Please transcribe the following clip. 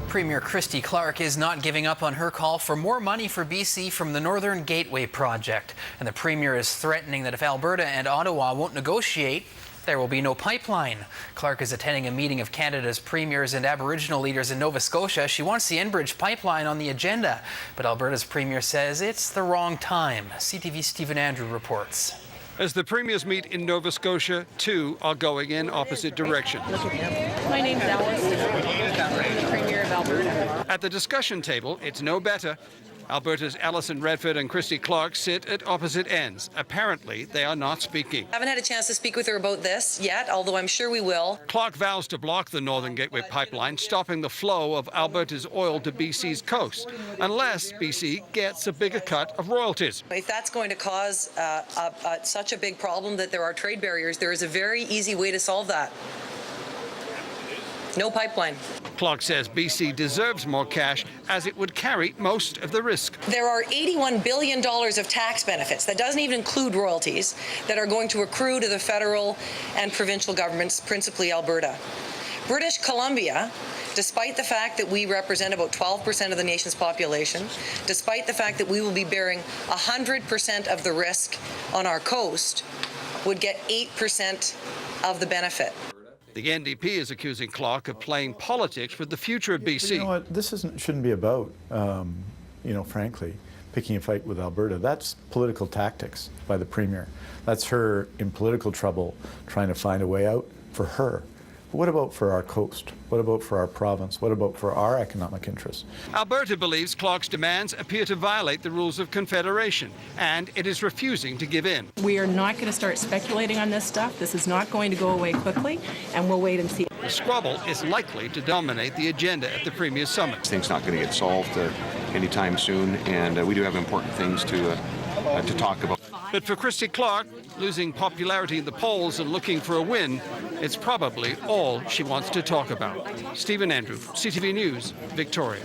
Premier Christy Clark is not giving up on her call for more money for BC from the Northern Gateway project. And the Premier is threatening that if Alberta and Ottawa won't negotiate, there will be no pipeline. Clark is attending a meeting of Canada's premiers and Aboriginal leaders in Nova Scotia. She wants the Enbridge pipeline on the agenda, but Alberta's Premier says it's the wrong time. CTV's Stephen Andrew reports. As the premiers meet in Nova Scotia, two are going in opposite directions. My name's Alice, Premier of Alberta. At the discussion table, it's no better. Alberta's Alison Redford and Christy Clark sit at opposite ends. Apparently, they are not speaking. I haven't had a chance to speak with her about this yet, although I'm sure we will. Clark vows to block the Northern Gateway pipeline, stopping the flow of Alberta's oil to BC's coast, unless BC gets a bigger cut of royalties. If that's going to cause such a big problem that there are trade barriers, there is a very easy way to solve that. No pipeline. Clark says BC deserves more cash as it would carry most of the risk. There are $81 billion of tax benefits, that doesn't even include royalties, that are going to accrue to the federal and provincial governments, principally Alberta. British Columbia, despite the fact that we represent about 12% of the nation's population, despite the fact that we will be bearing 100% of the risk on our coast, would get 8% of the benefit. The NDP is accusing Clark of playing politics with the future of BC. You know what? This shouldn't be about, frankly, picking a fight with Alberta. That's political tactics by the Premier. That's her in political trouble trying to find a way out for her. But what about for our coast? What about for our province? What about for our economic interests? Alberta believes Clark's demands appear to violate the rules of Confederation, and it is refusing to give in. We are not going to start speculating on this stuff. This is not going to go away quickly, and we'll wait and see. The squabble is likely to dominate the agenda at the Premier's summit. This thing's not going to get solved anytime soon, and we do have important things to talk about. But for Christy Clark, losing popularity in the polls and looking for a win, it's probably all she wants to talk about. Stephen Andrew, CTV News, Victoria.